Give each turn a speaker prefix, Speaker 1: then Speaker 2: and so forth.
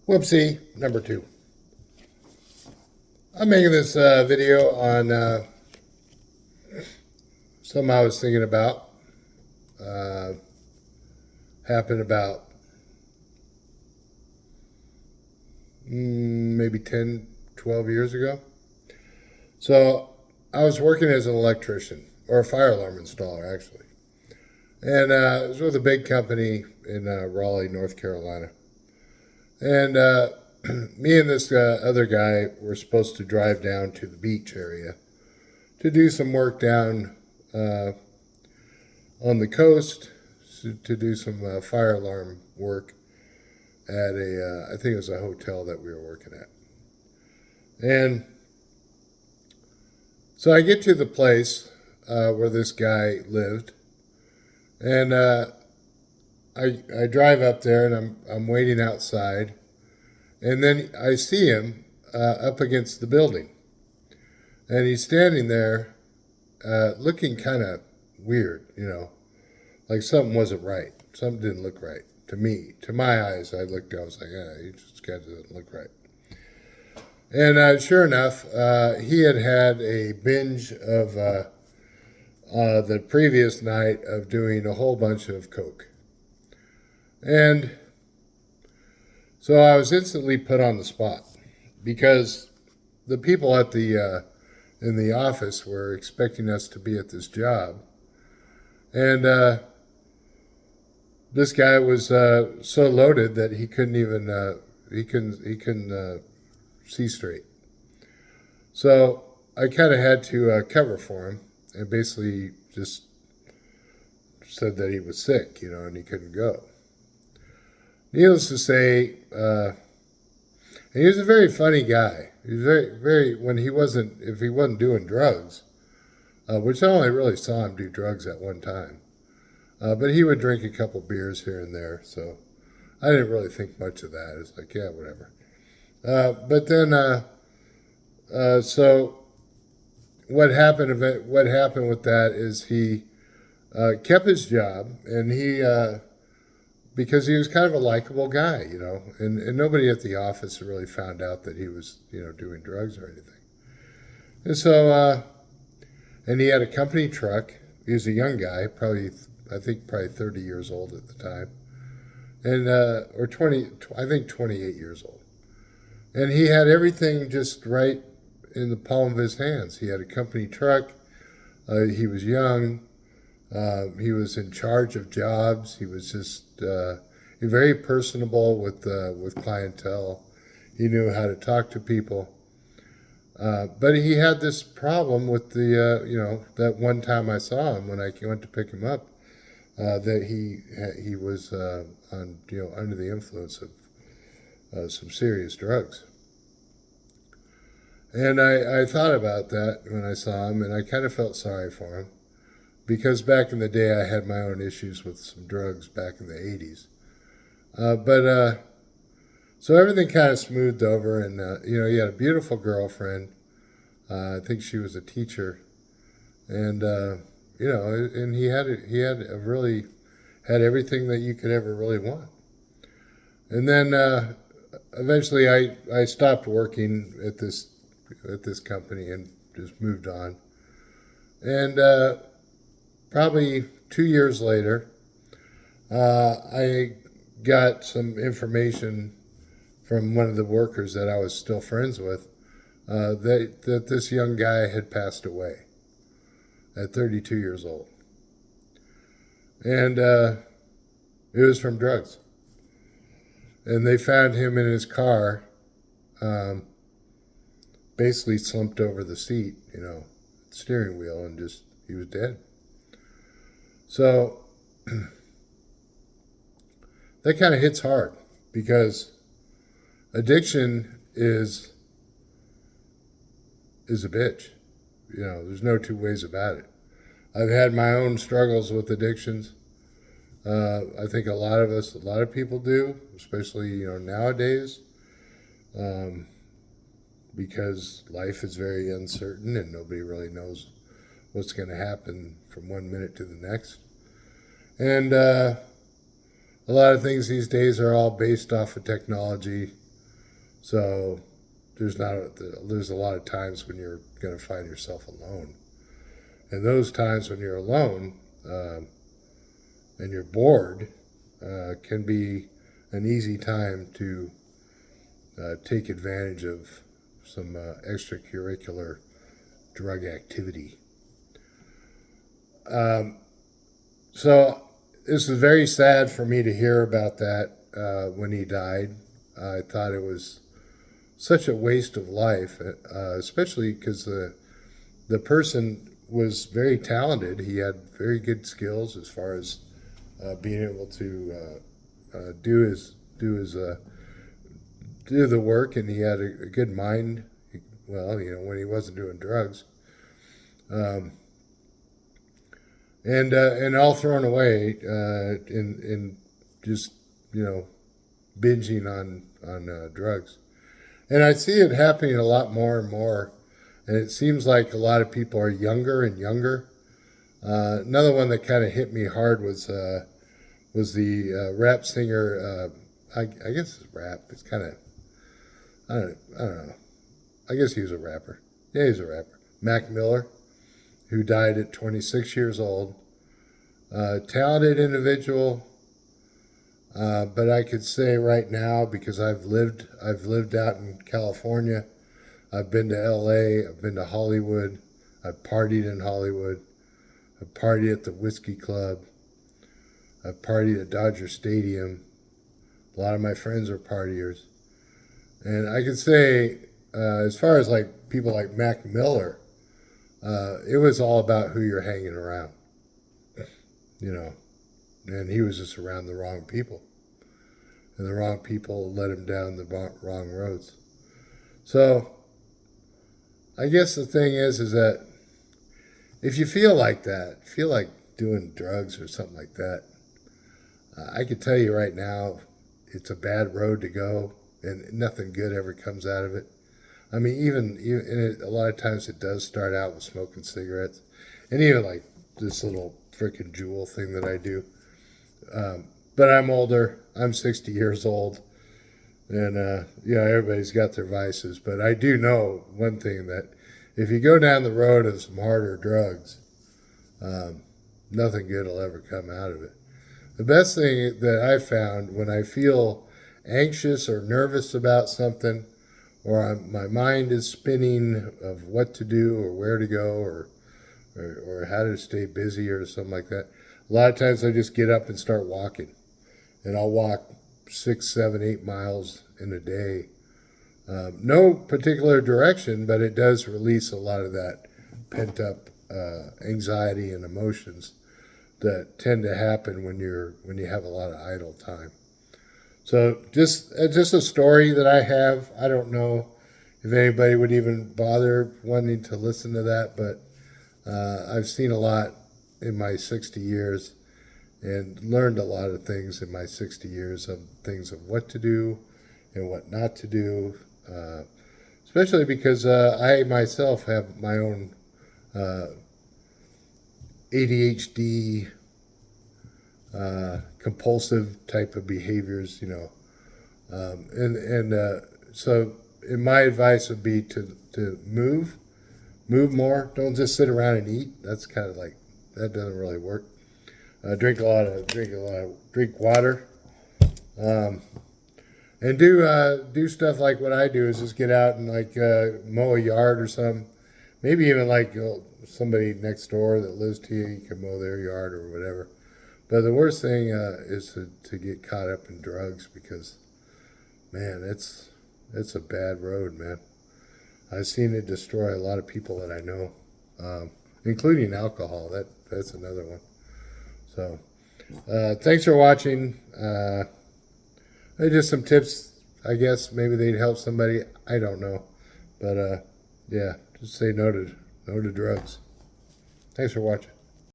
Speaker 1: Whoopsie, number two. I'm making this video on something I was thinking about. Uh, Happened about maybe 10, 12 years ago. So I was working as an electrician, or a fire alarm installer, actually. And it was with a big company in Raleigh, North Carolina. And me and this other guy were supposed to drive down to the beach area to do some work down uh, on the coast to do some fire alarm work at I think it was a hotel that we were working at. And so I get to the place where this guy lived, and I drive up there, and I'm waiting outside, and then I see him up against the building, and he's standing there, looking kind of weird, like something wasn't right. Something didn't look right to me. To my eyes, I looked. I was like, "Yeah, this guy doesn't look right." And sure enough, he had had a binge of the previous night of doing a whole bunch of coke, and so I was instantly put on the spot because the people at the in the office were expecting us to be at this job, and this guy was so loaded that he couldn't even he couldn't see straight. So I kind of had to cover for him and basically just said that he was sick, and he couldn't go. Needless to say, he was a very funny guy. He was very when he wasn't if he wasn't doing drugs, which I only really saw him do drugs at one time. But he would drink a couple beers here and there, so I didn't really think much of that. It's like, yeah, whatever. But then, so what happened? What happened with that is he kept his job, and he because he was kind of a likable guy, and nobody at the office really found out that he was, doing drugs or anything. And so, and he had a company truck. He was a young guy, probably 30 years old at the time, and or 20, I think 28 years old. And he had everything just right in the palm of his hands. He had a company truck. He was young. He was in charge of jobs. He was just very personable with clientele. He knew how to talk to people. But he had this problem with that one time I saw him when I went to pick him up, that he was on under the influence of some serious drugs. And I thought about that when I saw him, and I kind of felt sorry for him because back in the day I had my own issues with some drugs back in the 80s. But so everything kind of smoothed over, and he had a beautiful girlfriend. I think she was a teacher, and and he had a really had everything that you could ever really want. And then eventually I stopped working at this company and just moved on. And probably 2 years later, I got some information from one of the workers that I was still friends with, that this young guy had passed away at 32 years old. And it was from drugs. And they found him in his car, basically slumped over the seat, steering wheel, and just, he was dead. So that kind of hits hard because addiction is a bitch. There's no two ways about it. I've had my own struggles with addictions. I think a lot of people do, especially nowadays, because life is very uncertain and nobody really knows what's going to happen from one minute to the next. And a lot of things these days are all based off of technology. So there's a lot of times when you're going to find yourself alone, and those times when you're alone and you're bored can be an easy time to take advantage of some extracurricular drug activity. So this is very sad for me to hear about that when he died. I thought it was such a waste of life, especially because the person was very talented. He had very good skills as far as being able to do the work, and he had a good mind. Well, when he wasn't doing drugs, and all thrown away in just binging on drugs. And I see it happening a lot more and more, and it seems like a lot of people are younger and younger. Another one that kind of hit me hard was the rap singer. I guess it's rap. It's kind of I don't know. I guess he was a rapper. Yeah, he's a rapper. Mac Miller, who died at 26 years old. Talented individual, but I could say right now, because I've lived out in California. I've been to L.A. I've been to Hollywood. I've partied in Hollywood. I've partied at the Whiskey Club. I've partied at Dodger Stadium. A lot of my friends are partiers. And I could say, as far as like people like Mac Miller, it was all about who you're hanging around, and he was just around the wrong people, and the wrong people led him down the wrong roads. So I guess the thing is that if you feel like doing drugs or something like that, I can tell you right now, it's a bad road to go, and nothing good ever comes out of it. I mean, even a lot of times it does start out with smoking cigarettes, and even like this little freaking Juul thing that I do. But I'm older. I'm 60 years old, and everybody's got their vices. But I do know one thing, that if you go down the road of some harder drugs, nothing good will ever come out of it. The best thing that I found when I feel anxious or nervous about something, or my mind is spinning of what to do or where to go or how to stay busy or something like that, a lot of times I just get up and start walking. And I'll walk 6, 7, 8 miles in a day. No particular direction, but it does release a lot of that pent-up anxiety and emotions that tend to happen when you have a lot of idle time. So just a story that I have. I don't know if anybody would even bother wanting to listen to that, but I've seen a lot in my 60 years and learned a lot of things in my 60 years of things of what to do and what not to do, especially because I myself have my own ADHD, compulsive type of behaviors, so my advice would be to move more. Don't just sit around and eat. That's kind of like, that doesn't really work. Drink water, and do stuff like what I do, is just get out and like mow a yard or something. Maybe even like somebody next door that lives to you, you can mow their yard or whatever. But the worst thing is to get caught up in drugs, because, man, it's a bad road, man. I've seen it destroy a lot of people that I know, including alcohol. That's another one. So, thanks for watching. Just some tips, I guess. Maybe they'd help somebody. I don't know. But, yeah, just say no to drugs. Thanks for watching.